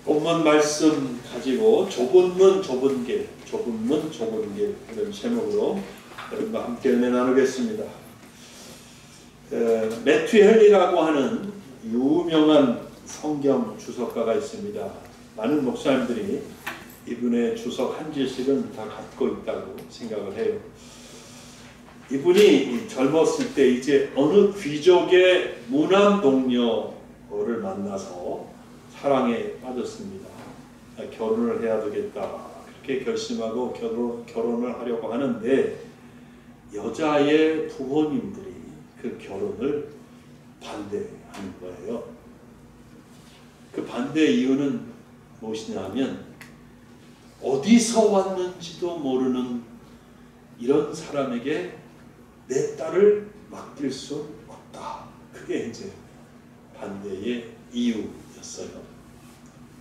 본문 말씀 가지고 좁은 문 좁은 길, 좁은 문 좁은 길 이런 제목으로 여러분과 함께 은혜 나누겠습니다. 매튜 헨리라고 하는 유명한 성경 주석가가 있습니다. 많은 목사님들이 이분의 주석 한 질씩은 다 갖고 있다고 생각을 해요. 이분이 젊었을 때 이제 어느 귀족의 무남 동료를 만나서 사랑에 빠졌습니다. 결혼을 해야 되겠다. 그렇게 결심하고 결혼을 하려고 하는데 여자의 부모님들이 그 결혼을 반대하는 거예요. 그 반대 이유는 무엇이냐 하면 어디서 왔는지도 모르는 이런 사람에게 내 딸을 맡길 수 없다. 그게 이제 반대의 이유였어요.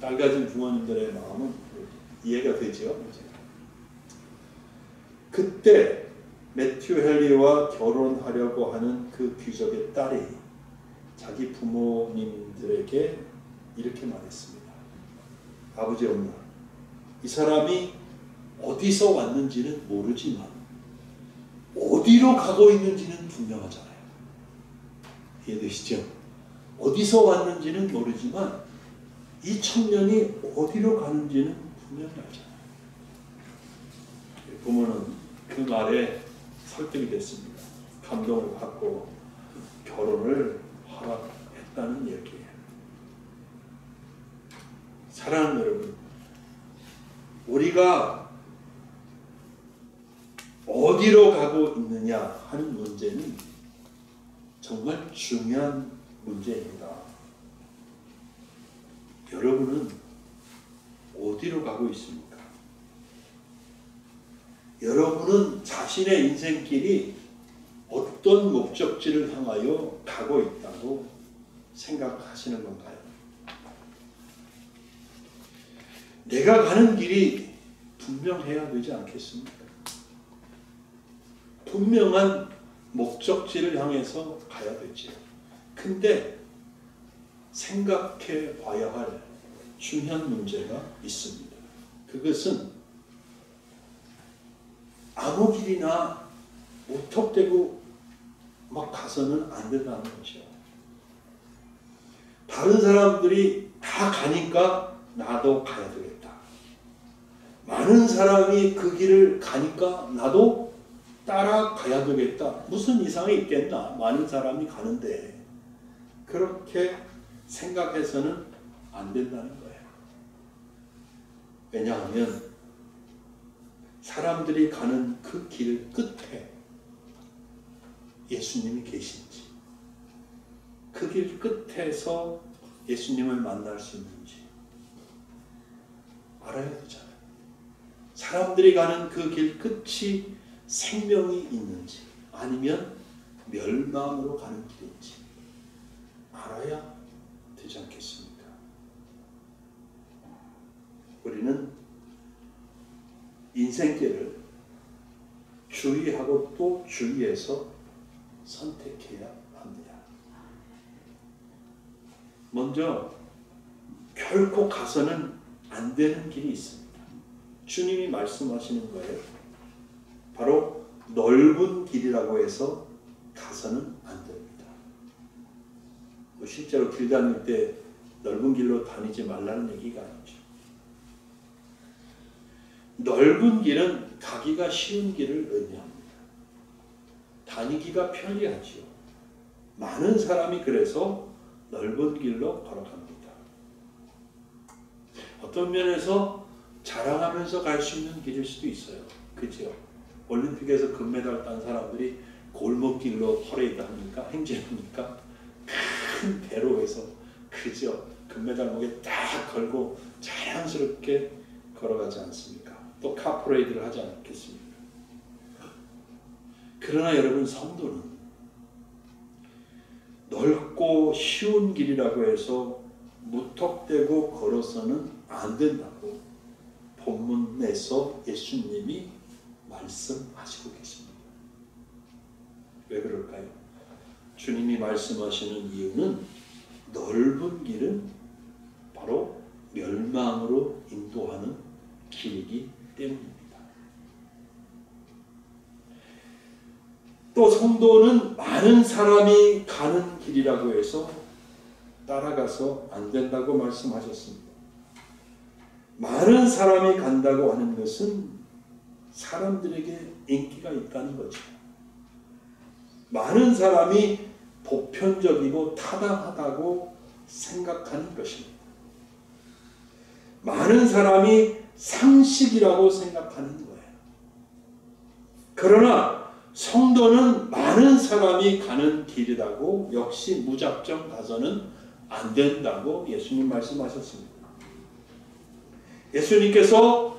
딸 가진 부모님들의 마음은 이해가 되죠. 그때 매튜 헨리와 결혼하려고 하는 그 귀족의 딸이 자기 부모님들에게 이렇게 말했습니다. 아버지, 엄마, 이 사람이 어디서 왔는지는 모르지만 어디로 가고 있는지는 분명하잖아요. 이해되시죠? 어디서 왔는지는 모르지만 이 청년이 어디로 가는지는 분명히 알잖아요. 부모는 그 말에 설득이 됐습니다. 감동을 받고 결혼을 허락했다는 얘기예요. 사랑하는 여러분, 우리가 어디로 가고 있느냐 하는 문제는 정말 중요한 문제입니다. 여러분은 어디로 가고 있습니까? 여러분은 자신의 인생길이 어떤 목적지를 향하여 가고 있다고 생각하시는 건가요? 내가 가는 길이 분명해야 되지 않겠습니까? 분명한 목적지를 향해서 가야 되죠. 근데 생각해 봐야 할 중요한 문제가 있습니다. 그것은 아무 길이나 무턱대고 막 가서는 안 된다는 거죠. 다른 사람들이 다 가니까 나도 가야 되겠다. 많은 사람이 그 길을 가니까 나도 따라가야 되겠다. 무슨 이상이 있겠나? 많은 사람이 가는데 그렇게 생각해서는 안 된다는 거예요. 왜냐하면 사람들이 가는 그 길 끝에 예수님이 계신지, 그 길 끝에서 예수님을 만날 수 있는지 알아야 되잖아요. 사람들이 가는 그 길 끝이 생명이 있는지 아니면 멸망으로 가는 길인지 알아야 되지 않겠습니까? 우리는 인생길을 주의하고 또 주의해서 선택해야 합니다. 먼저 결코 가서는 안 되는 길이 있습니다. 주님이 말씀하시는 거예요. 바로 넓은 길이라고 해서 가서는 안 됩니다. 실제로 길 다닐 때 넓은 길로 다니지 말라는 얘기가 아니죠. 넓은 길은 가기가 쉬운 길을 의미합니다. 다니기가 편리하지요. 많은 사람이 그래서 넓은 길로 걸어갑니다. 어떤 면에서 자랑하면서 갈 수 있는 길일 수도 있어요. 그죠? 올림픽에서 금메달 딴 사람들이 골목길로 퍼레이드 합니까? 행진합니까? 큰 배로 해서, 그죠? 금메달 목에 딱 걸고 자랑스럽게 걸어가지 않습니까? 또 카프레이드를 하지 않겠습니까? 그러나 여러분, 성도는 넓고 쉬운 길이라고 해서 무턱대고 걸어서는 안 된다고 본문에서 예수님이 말씀하시고 계십니다. 왜 그럴까요? 주님이 말씀하시는 이유는 넓은 길은 바로 멸망 멸망으로 인도하는 길이기 때문입니다. 또 성도는 많은 사람이 가는 길이라고 해서 따라가서 안 된다고 말씀하셨습니다. 많은 사람이 간다고 하는 것은 사람들에게 인기가 있다는 거죠. 많은 사람이 보편적이고 타당하다고 생각하는 것입니다. 많은 사람이 상식이라고 생각하는 거예요. 그러나 성도는 많은 사람이 가는 길이라고 역시 무작정 가서는 안 된다고 예수님 말씀하셨습니다. 예수님께서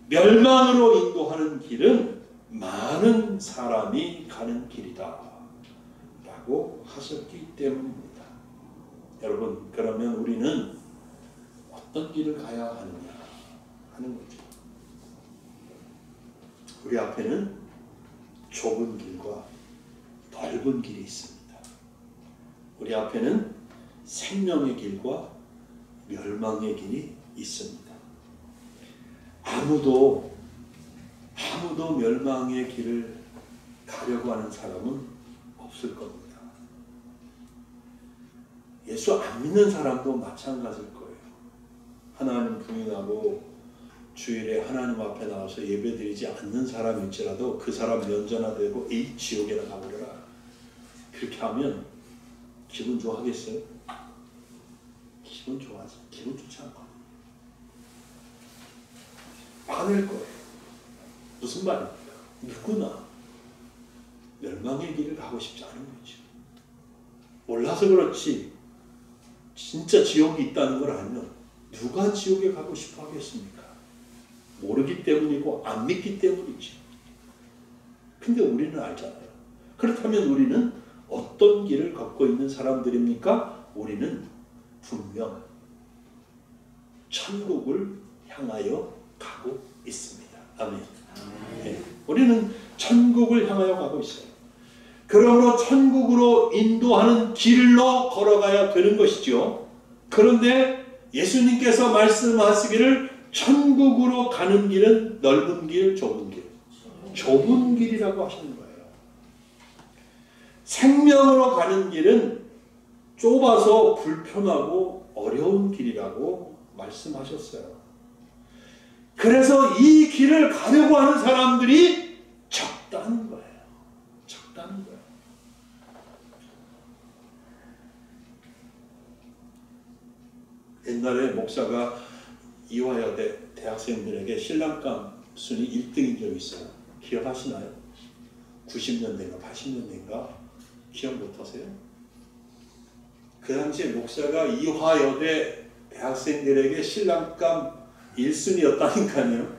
멸망으로 인도하는 길은 많은 사람이 가는 길이다 라고 하셨기 때문입니다. 여러분, 그러면 우리는 어떤 길을 가야 하느냐 하는 거죠. 우리 앞에는 좁은 길과 넓은 길이 있습니다. 우리 앞에는 생명의 길과 멸망의 길이 있습니다. 아무도 멸망의 길을 가려고 하는 사람은 없을 겁니다. 예수 안 믿는 사람도 마찬가지일 거예요. 하나님 부인하고 주일에 하나님 앞에 나와서 예배드리지 않는 사람일지라도 그 사람 면전화되고 이 지옥에나 가버려라. 그렇게 하면 기분 좋아하겠어요? 기분 좋아하지. 기분 좋지 않거든요. 화낼 거예요. 무슨 말입니까? 누구나 멸망의 길을 가고 싶지 않은 거죠. 몰라서 그렇지 진짜 지옥이 있다는 걸 알면 누가 지옥에 가고 싶어 하겠습니까? 모르기 때문이고 안 믿기 때문이죠. 근데 우리는 알잖아요. 그렇다면 우리는 어떤 길을 걷고 있는 사람들입니까? 우리는 분명 천국을 향하여 가고 있습니다. 아멘. 네. 우리는 천국을 향하여 가고 있어요. 그러므로 천국으로 인도하는 길로 걸어가야 되는 것이죠. 그런데 예수님께서 말씀하시기를 천국으로 가는 길은 넓은 길, 좁은 길. 좁은 길이라고 하시는 거예요. 생명으로 가는 길은 좁아서 불편하고 어려운 길이라고 말씀하셨어요. 그래서 이 길을 가려고 하는 사람들이 적다는 거예요. 적다는 거예요. 옛날에 목사가 이화여대 대학생들에게 신랑감 순위 1등인 적이 있어요. 기억하시나요? 90년대인가 80년대인가 기억 못하세요? 그 당시에 목사가 이화여대 대학생들에게 신랑감 1순위였다니까요.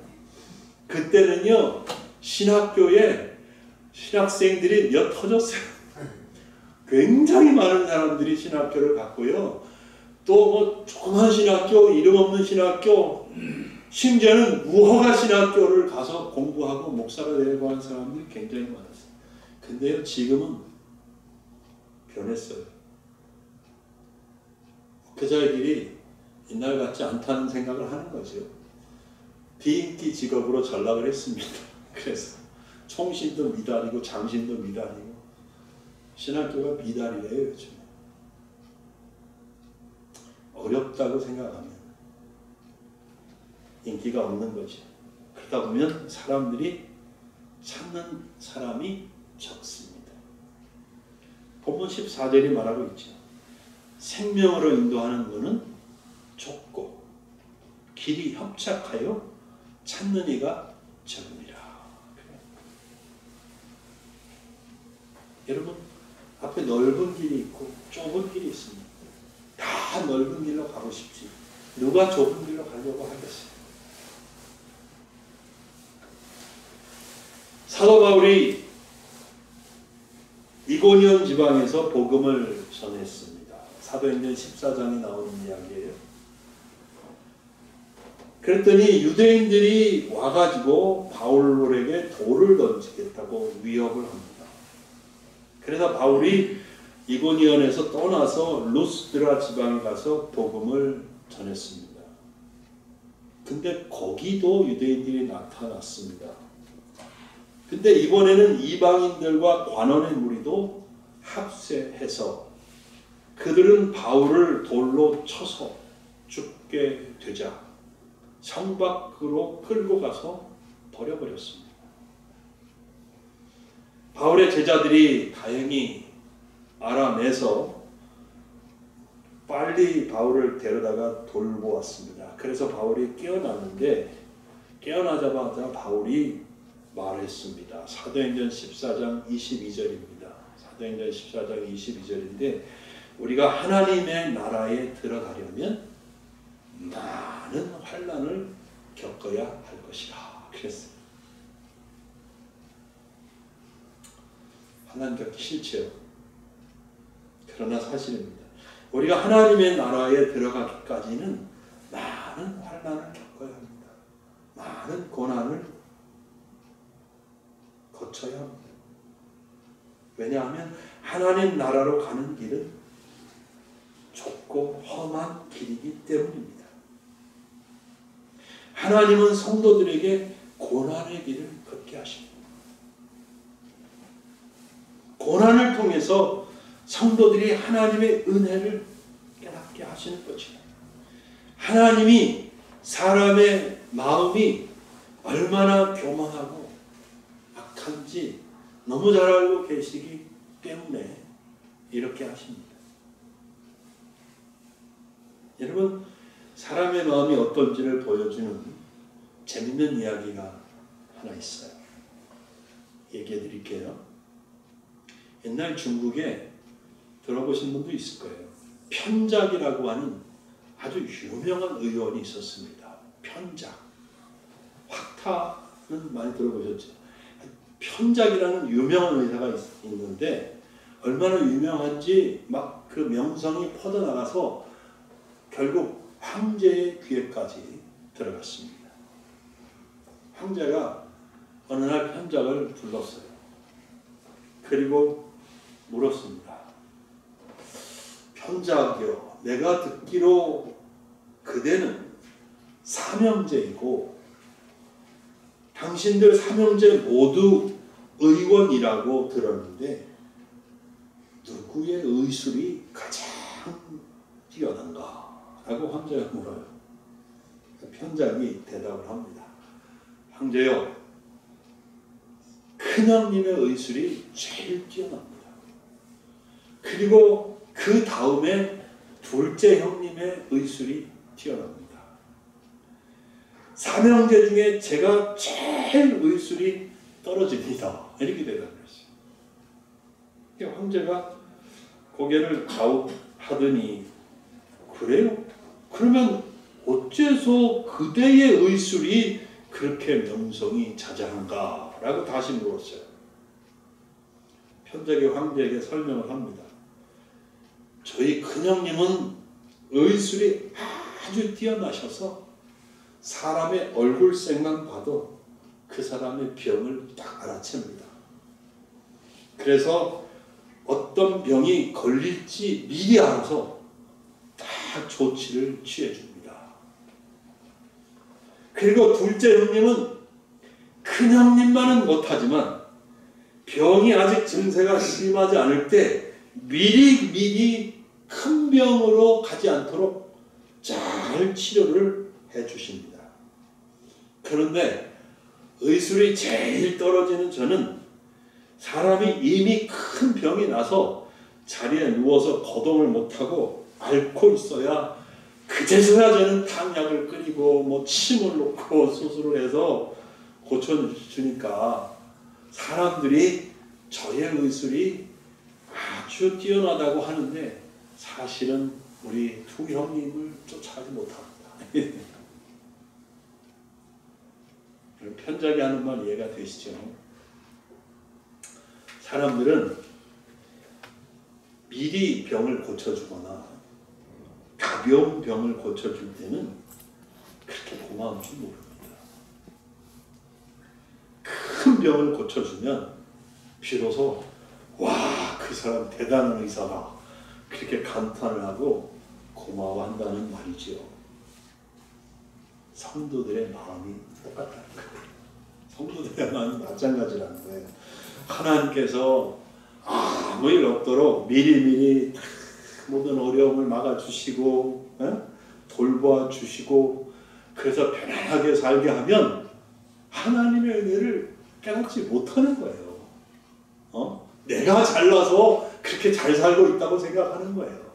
그때는요 신학교에 신학생들이 몇 터졌어요. 굉장히 많은 사람들이 신학교를 갔고요. 또 뭐 조그만 신학교, 이름 없는 신학교, 심지어는 무허가 신학교를 가서 공부하고 목사가 되려고 하는 사람들이 굉장히 많았어요. 근데요 지금은 변했어요. 목회자들이 옛날 같지 않다는 생각을 하는 거죠. 비인기 직업으로 전락을 했습니다. 그래서 총신도 미달이고 장신도 미달이고 신학교가 미달이래요 요즘. 어렵다고 생각하면 인기가 없는 거죠. 그러다 보면 사람들이 찾는 사람이 적습니다. 본문 14절이 말하고 있죠. 생명으로 인도하는 것은 좁고 길이 협착하여 찾는 이가 적으니라. 여러분 앞에 넓은 길이 있고 좁은 길이 있습니다. 다 넓은 길로 가고 싶지 누가 좁은 길로 가려고 하겠어요. 사도 바울이 이고니온 지방에서 복음을 전했습니다. 사도행전 14장에 나오는 이야기예요. 그랬더니 유대인들이 와가지고 바울에게 돌을 던지겠다고 위협을 합니다. 그래서 바울이 이고니온에서 떠나서 루스드라 지방에 가서 복음을 전했습니다. 근데 거기도 유대인들이 나타났습니다. 근데 이번에는 이방인들과 관원의 무리도 합세해서 그들은 바울을 돌로 쳐서 죽게 되자 성 밖으로 끌고 가서 버려버렸습니다. 바울의 제자들이 다행히 알아내서 빨리 바울을 데려다가 돌보았습니다. 그래서 바울이 깨어났는데 깨어나자마자 바울이 말했습니다. 사도행전 14장 22절입니다. 사도행전 14장 22절인데 우리가 하나님의 나라에 들어가려면 많은 환난을 겪어야 할 것이다. 그랬어요. 환난 겪기 싫죠. 그러나 사실입니다. 우리가 하나님의 나라에 들어가기까지는 많은 환난을 겪어야 합니다. 많은 고난을 거쳐야 합니다. 왜냐하면 하나님 나라로 가는 길은 좁고 험한 길이기 때문입니다. 하나님은 성도들에게 고난의 길을 걷게 하십니다. 고난을 통해서 성도들이 하나님의 은혜를 깨닫게 하시는 것이다. 하나님이 사람의 마음이 얼마나 교만하고 악한지 너무 잘 알고 계시기 때문에 이렇게 하십니다. 여러분, 사람의 마음이 어떤지를 보여주는 재밌는 이야기가 하나 있어요. 얘기해 드릴게요. 옛날 중국에 들어보신 분도 있을 거예요. 편작이라고 하는 아주 유명한 의원이 있었습니다. 편작. 확타는 많이 들어보셨죠? 편작이라는 유명한 의사가 있는데 얼마나 유명한지 막 그 명성이 퍼져나가서 결국 황제의 귀에까지 들어갔습니다. 황제가 어느 날 편작을 불렀어요. 그리고 물었습니다. 편작이여, 내가 듣기로 그대는 삼형제이고 당신들 삼형제 모두 의원이라고 들었는데 누구의 의술이 가장 뛰어난가? 라고 황제가 물어요. 편작이 대답을 합니다. 황제여, 큰형님의 의술이 제일 뛰어납니다. 그리고 그 다음에 둘째 형님의 의술이 뛰어납니다. 삼형제 중에 제가 제일 의술이 떨어집니다. 이렇게 대답했어요. 황제가 고개를 갸웃하더니 그래요? 그러면 어째서 그대의 의술이 그렇게 명성이 자자한가? 라고 다시 물었어요. 편작이 황제에게 설명을 합니다. 저희 큰형님은 의술이 아주 뛰어나셔서 사람의 얼굴색만 봐도 그 사람의 병을 딱 알아챕니다. 그래서 어떤 병이 걸릴지 미리 알아서 딱 조치를 취해줍니다. 그리고 둘째 형님은 큰 형님만은 못하지만 병이 아직 증세가 심하지 않을 때 미리 큰 병으로 가지 않도록 잘 치료를 해주십니다. 그런데 의술이 제일 떨어지는 저는 사람이 이미 큰 병이 나서 자리에 누워서 거동을 못하고 앓고 있어야 그제서야 저는 탕약을 끓이고 침을 놓고 수술을 해서 고쳐주니까 사람들이 저의 의술이 아주 뛰어나다고 하는데 사실은 우리 두 형님을 쫓아가지 못합니다. 편작이 하는 말 이해가 되시죠? 사람들은 미리 병을 고쳐주거나 가벼운 병을 고쳐줄 때는 그렇게 고마운 줄 모릅니다. 큰 병을 고쳐주면 비로소 와, 그 사람 대단한 의사다 그렇게 감탄을 하고 고마워한다는 말이지요. 성도들의 마음이 똑같다는 거예요. 성도들의 마음이 마찬가지라는 거예요. 하나님께서 아무 일 없도록 미리미리 모든 어려움을 막아주시고 돌봐주시고 그래서 편안하게 살게 하면 하나님의 은혜를 깨닫지 못하는 거예요. 내가 잘나서 그렇게 잘 살고 있다고 생각하는 거예요.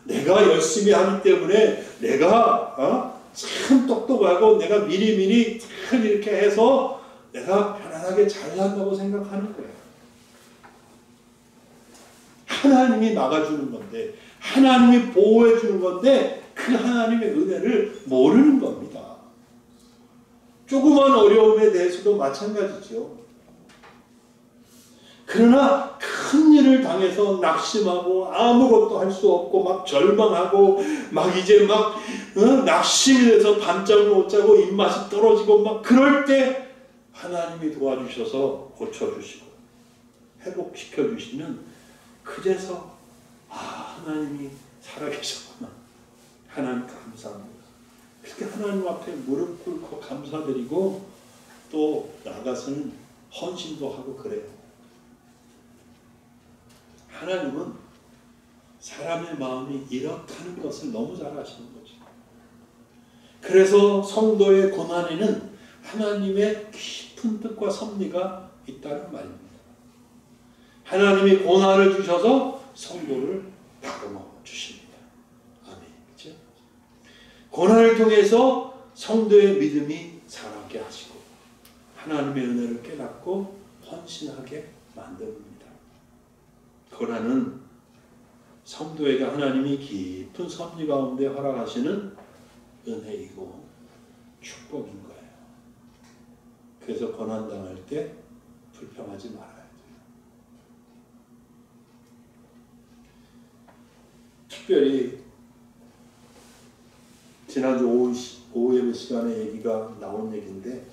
내가 열심히 하기 때문에 내가 참 똑똑하고 내가 미리미리 참 이렇게 해서 내가 편안하게 잘 산다고 생각하는 거예요. 하나님이 막아주는 건데 하나님이 보호해 주는 건데 그 하나님의 은혜를 모르는 겁니다. 조그만 어려움에 대해서도 마찬가지죠. 그러나 큰 일을 당해서 낙심하고 아무것도 할 수 없고 막 절망하고 막 이제 막 낙심이 돼서 밤잠을 못 자고 입맛이 떨어지고 막 그럴 때 하나님이 도와주셔서 고쳐주시고 회복시켜 주시면 그제서 하나님이 살아계셨구나. 하나님 감사합니다. 그렇게 하나님 앞에 무릎 꿇고 감사드리고 또 나가서는 헌신도 하고 그래요. 하나님은 사람의 마음이 이렇다는 것을 너무 잘 아시는 거죠. 그래서 성도의 고난에는 하나님의 깊은 뜻과 섭리가 있다는 말입니다. 하나님이 고난을 주셔서 성도를 다듬어 주십니다. 아멘. 그렇죠? 고난을 통해서 성도의 믿음이 자라게 하시고 하나님의 은혜를 깨닫고 헌신하게 만듭니다. 고난은 성도에게 하나님이 깊은 섭리 가운데 허락하시는 은혜이고 축복인 거예요. 그래서 고난당할 때 불평하지 말아야 돼요. 특별히 지난주 오후 예배 시간에 얘기가 나온 얘기인데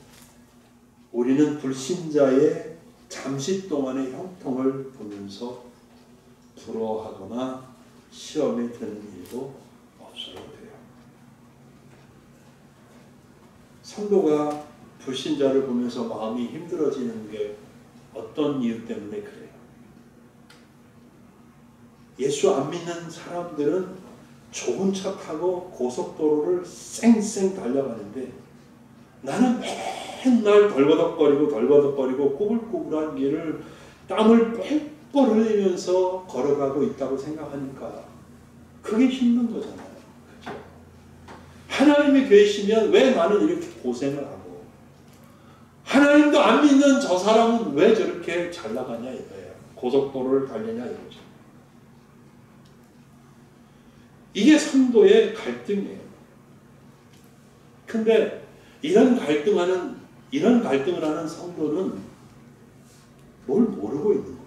우리는 불신자의 잠시 동안의 형통을 보면서 부러워하거나 시험에 드는 일도 없어도 돼요. 성도가 불신자를 보면서 마음이 힘들어지는 게 어떤 이유 때문에 그래요? 예수 안 믿는 사람들은 좋은 차 타고 고속도로를 쌩쌩 달려가는데 나는 맨날 덜거덕거리고 꼬불꼬불한 길을 땀을 뻘뻘 흘리면서 걸어가고 있다고 생각하니까 그게 힘든 거잖아요. 그렇죠? 하나님이 계시면 왜 나는 이렇게 고생을 하고 하나님도 안 믿는 저 사람은 왜 저렇게 잘 나가냐 이거예요. 고속도로를 달리냐 이거죠. 이게 성도의 갈등이에요. 근데 이런 갈등을 하는 성도는 뭘 모르고 있는 거예요.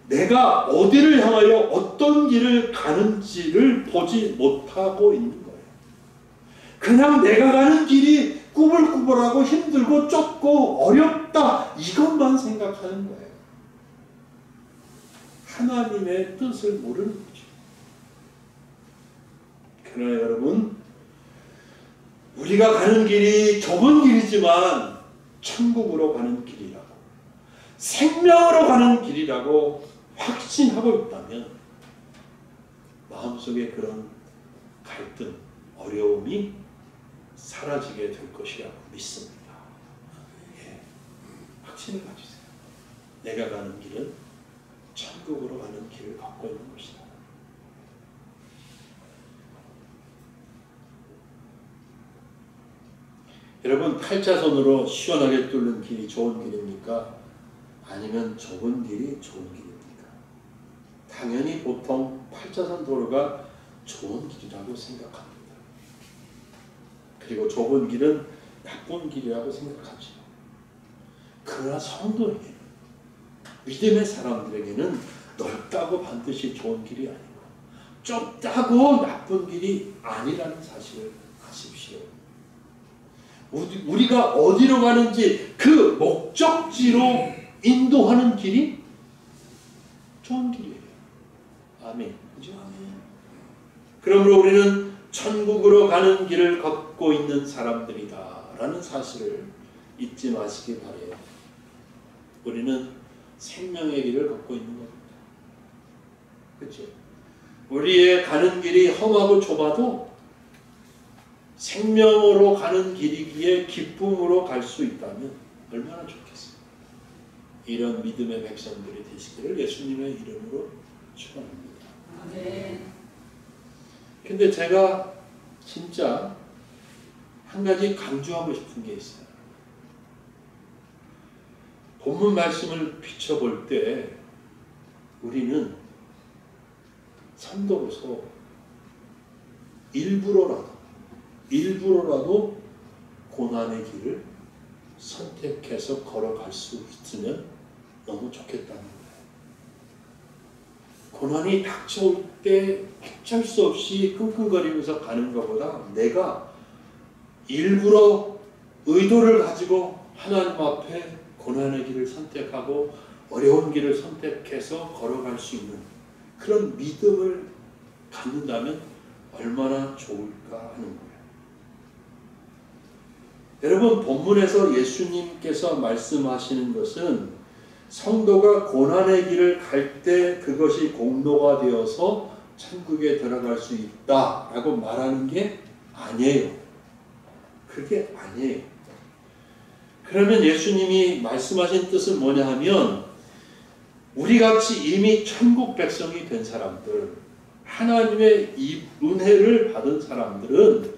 내가 어디를 향하여 어떤 길을 가는지를 보지 못하고 있는 거예요. 그냥 내가 가는 길이 꾸불꾸불하고 힘들고 좁고 어렵다 이것만 생각하는 거예요. 하나님의 뜻을 모르는 거죠. 그러나 여러분 우리가 가는 길이 좁은 길이지만 천국으로 가는 길이라고 생명으로 가는 길이라고 확신하고 있다면 마음속에 그런 갈등, 어려움이 사라지게 될 것이라고 믿습니다. 예, 확신을 가지세요. 내가 가는 길은 천국으로 가는 길을 걷고 있는 것이다. 여러분 8차선으로 시원하게 뚫는 길이 좋은 길입니까? 아니면 좁은 길이 좋은 길입니까? 당연히 보통 8차선 도로가 좋은 길이라고 생각합니다. 그리고 좁은 길은 나쁜 길이라고 생각하죠. 그러나 성도에게는 믿음의 사람들에게는 넓다고 반드시 좋은 길이 아니고 좁다고 나쁜 길이 아니라는 사실을 아십시오. 우리가 어디로 가는지 그 목적지로 인도하는 길이 좋은 길이에요. 아멘. 그죠? 아멘. 그러므로 우리는 천국으로 가는 길을 걷고 있는 사람들이다 라는 사실을 잊지 마시기 바래요. 우리는 생명의 길을 걷고 있는 겁니다. 그렇죠? 우리의 가는 길이 험하고 좁아도 생명으로 가는 길이기에 기쁨으로 갈 수 있다면 얼마나 좋겠어요. 이런 믿음의 백성들이 되시기를 예수님의 이름으로 축원합니다. 근데 제가 진짜 한 가지 강조하고 싶은 게 있어요. 본문 말씀을 비춰볼 때 우리는 성도로서 일부러라도 고난의 길을 선택해서 걸어갈 수 있으면 너무 좋겠다는 거예요. 고난이 닥쳐올 때 어쩔 수 없이 끙끙거리면서 가는 것보다 내가 일부러 의도를 가지고 하나님 앞에 고난의 길을 선택하고 어려운 길을 선택해서 걸어갈 수 있는 그런 믿음을 갖는다면 얼마나 좋을까 하는 거예요. 여러분, 본문에서 예수님께서 말씀하시는 것은 성도가 고난의 길을 갈 때 그것이 공로가 되어서 천국에 들어갈 수 있다라고 말하는 게 아니에요. 그게 아니에요. 그러면 예수님이 말씀하신 뜻은 뭐냐 하면 우리같이 이미 천국 백성이 된 사람들, 하나님의 이 은혜를 받은 사람들은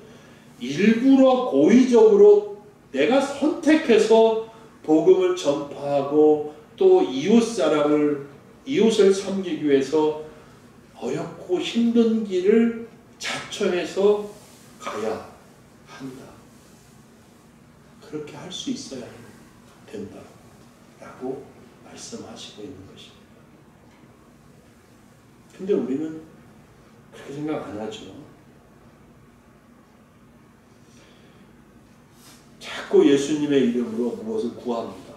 일부러 고의적으로 내가 선택해서 복음을 전파하고 또 이웃을 섬기기 위해서 어렵고 힘든 길을 자처해서 가야 한다. 그렇게 할 수 있어야 된다라고 말씀하시고 있는 것입니다. 근데 우리는 그렇게 생각 안 하죠. 자꾸 예수님의 이름으로 무엇을 구합니다.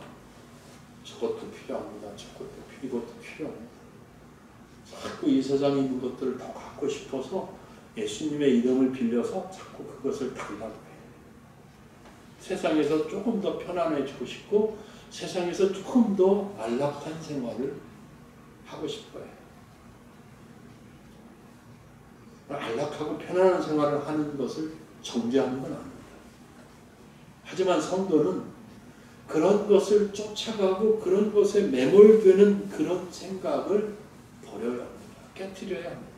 저것도 필요합니다. 이것도 필요합니다. 자꾸 이 세상에 있는 것들을 더 갖고 싶어서 예수님의 이름을 빌려서 자꾸 그것을 달라고 해요. 세상에서 조금 더 편안해지고 싶고 세상에서 조금 더 안락한 생활을 하고 싶어요. 안락하고 편안한 생활을 하는 것을 정죄하는 건 아닙니다. 하지만 성도는 그런 것을 쫓아가고 그런 것에 매몰되는 그런 생각을 버려야 합니다. 깨트려야 합니다.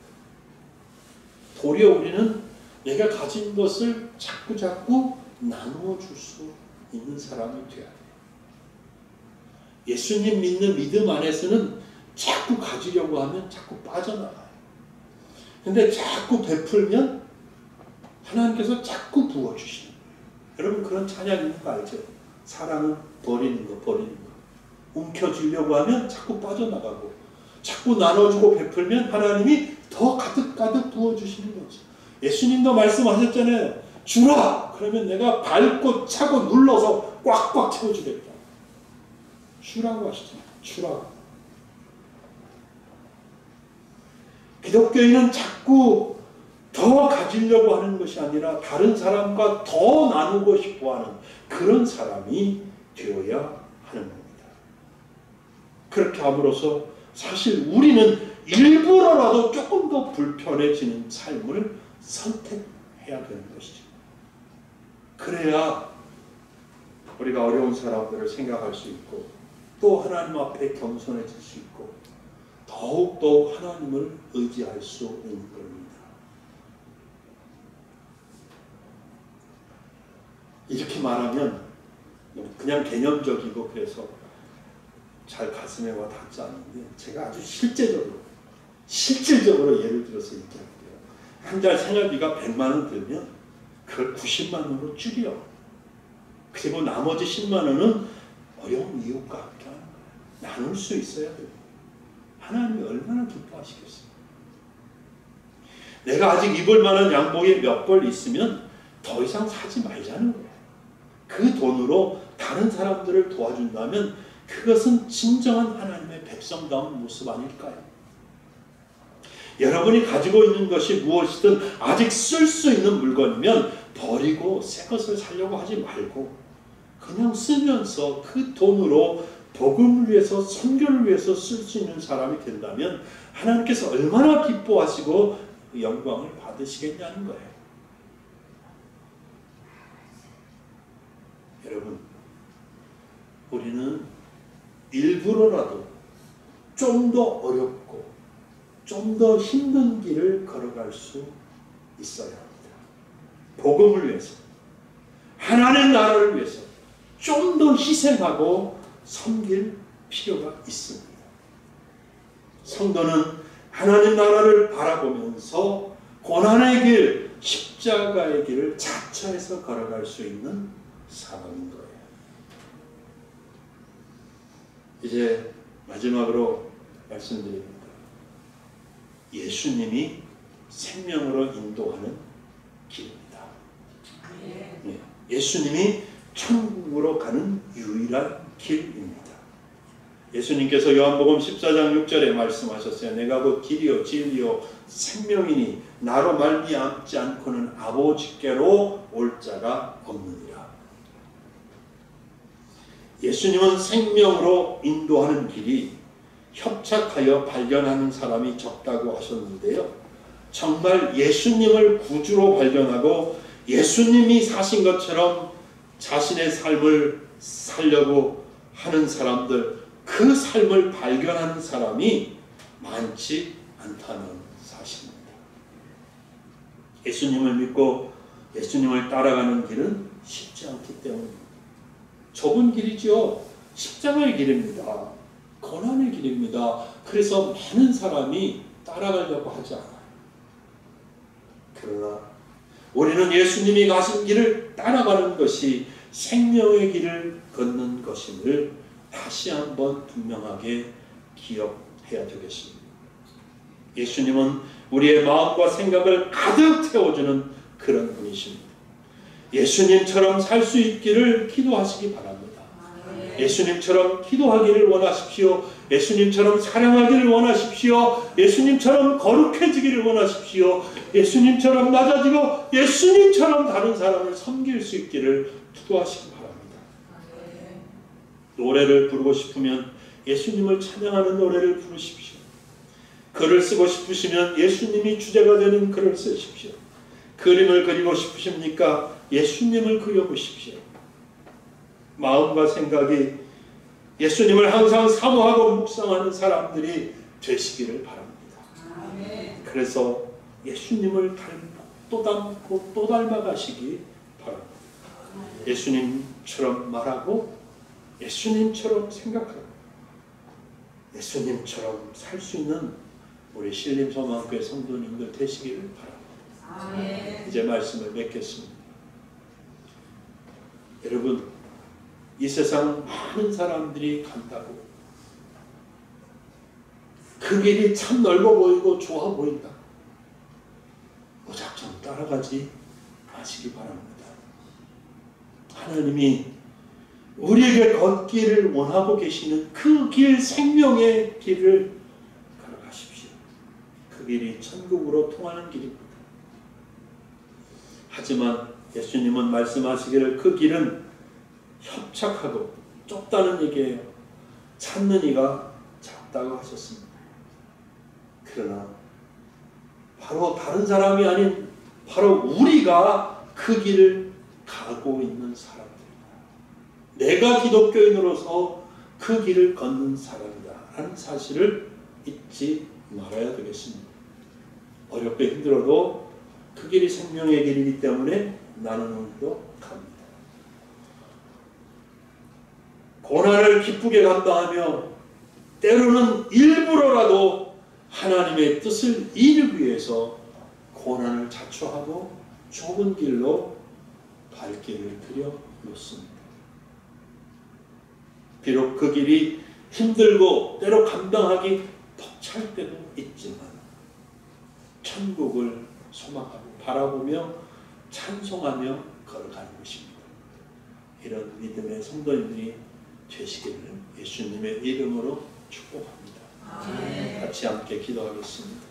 도리어 우리는 내가 가진 것을 자꾸 나누어 줄 수 있는 사람이 되어야 돼요. 예수님 믿는 믿음 안에서는 자꾸 가지려고 하면 자꾸 빠져나가요. 근데 자꾸 베풀면 하나님께서 자꾸 부어주시는 거예요. 여러분 그런 찬양 있는 거 알죠? 사랑은 버리는 거. 움켜쥐려고 하면 자꾸 빠져나가고 자꾸 나눠주고 베풀면 하나님이 더 가득가득 부어주시는 거죠. 예수님도 말씀하셨잖아요. 주라! 그러면 내가 밟고 차고 눌러서 꽉꽉 채워주겠다. 주라고 하시잖아요. 주라고. 기독교인은 자꾸 더 가지려고 하는 것이 아니라 다른 사람과 더 나누고 싶어하는 그런 사람이 되어야 하는 겁니다. 그렇게 함으로써 사실 우리는 일부러라도 조금 더 불편해지는 삶을 선택해야 되는 것이죠. 그래야 우리가 어려운 사람들을 생각할 수 있고 또 하나님 앞에 겸손해질 수 있고 더욱더욱 하나님을 의지할 수 있는 겁니다. 이렇게 말하면 그냥 개념적이고 그래서 잘 가슴에 와 닿지 않는데 제가 아주 실질적으로 예를 들어서 얘기할게요. 한 달 생활비가 100만 원 들면 그걸 90만 원으로 줄여. 그리고 나머지 10만 원은 어려운 이웃과 함께 하는 거예요. 나눌 수 있어야 돼요. 하나님이 얼마나 기뻐하시겠어요. 내가 아직 입을 만한 양복이 몇 벌 있으면 더 이상 사지 말자는 거예요. 그 돈으로 다른 사람들을 도와준다면 그것은 진정한 하나님의 백성다운 모습 아닐까요? 여러분이 가지고 있는 것이 무엇이든 아직 쓸 수 있는 물건이면 버리고 새 것을 사려고 하지 말고 그냥 쓰면서 그 돈으로 복음을 위해서, 선교를 위해서 쓸 수 있는 사람이 된다면 하나님께서 얼마나 기뻐하시고 영광을 받으시겠냐는 거예요. 여러분, 우리는 일부러라도 좀 더 어렵고 좀 더 힘든 길을 걸어갈 수 있어야 합니다. 복음을 위해서, 하나님의 나라를 위해서 좀 더 희생하고 섬길 필요가 있습니다. 성도는 하나님 나라를 바라보면서 고난의 길, 십자가의 길을 자처해서 걸어갈 수 있는 사람인 거예요. 이제 마지막으로 말씀드립니다. 예수님이 생명으로 인도하는 길입니다. 네. 예수님이 천국으로 가는 유일한 길입니다. 예수님께서 요한복음 14장 6절에 말씀하셨어요. 내가 곧 길이요 진리요 생명이니 나로 말미암지 않고는 아버지께로 올 자가 없느니라. 예수님은 생명으로 인도하는 길이 협착하여 발견하는 사람이 적다고 하셨는데요. 정말 예수님을 구주로 발견하고 예수님이 사신 것처럼 자신의 삶을 살려고 하는 사람들, 그 삶을 발견하는 사람이 많지 않다는 사실입니다. 예수님을 믿고 예수님을 따라가는 길은 쉽지 않기 때문입니다. 좁은 길이죠. 십자가의 길입니다. 고난의 길입니다. 그래서 많은 사람이 따라가려고 하지 않아요. 그러나 우리는 예수님이 가신 길을 따라가는 것이 생명의 길을 걷는 것임을 다시 한번 분명하게 기억해야 되겠습니다. 예수님은 우리의 마음과 생각을 가득 태워주는 그런 분이십니다. 예수님처럼 살 수 있기를 기도하시기 바랍니다. 예수님처럼 기도하기를 원하십시오. 예수님처럼 사랑하기를 원하십시오. 예수님처럼 거룩해지기를 원하십시오. 예수님처럼 낮아지고 예수님처럼 다른 사람을 섬길 수 있기를 기도하시기 바랍니다. 노래를 부르고 싶으면 예수님을 찬양하는 노래를 부르십시오. 글을 쓰고 싶으시면 예수님이 주제가 되는 글을 쓰십시오. 그림을 그리고 싶으십니까? 예수님을 그려보십시오. 마음과 생각이 예수님을 항상 사모하고 묵상하는 사람들이 되시기를 바랍니다. 그래서 예수님을 또 닮고 또 닮아가시기 바랍니다. 예수님처럼 말하고 예수님처럼 생각하고 예수님처럼 살 수 있는 우리 신림소망교회 성도님들 되시기를 바랍니다. 이제 말씀을 맺겠습니다. 여러분, 이 세상 많은 사람들이 간다고 그 길이 참 넓어 보이고 좋아 보인다. 무작정 따라가지 마시기 바랍니다. 하나님이 우리에게 걷기를 원하고 계시는 그 길, 생명의 길을 걸어가십시오. 그 길이 천국으로 통하는 길입니다. 하지만 예수님은 말씀하시기를 그 길은 협착하고 좁다는 얘기예요. 찾는 이가 작다고 하셨습니다. 그러나 바로 다른 사람이 아닌 바로 우리가 그 길을 가고 있는 사람들이다. 내가 기독교인으로서 그 길을 걷는 사람이다 라는 사실을 잊지 말아야 되겠습니다. 어렵고 힘들어도 그 길이 생명의 길이기 때문에 나는 오늘도 갑니다. 고난을 기쁘게 감당하며 때로는 일부러라도 하나님의 뜻을 이루기 위해서 고난을 자초하고 좁은 길로 발길을 들여놓습니다. 비록 그 길이 힘들고 때로 감당하기 벅찰 때도 있지만 천국을 소망하고 바라보며 찬송하며 걸어가는 것입니다. 이런 믿음의 성도님들이 되시기를 예수님의 이름으로 축복합니다. 같이 함께 기도하겠습니다.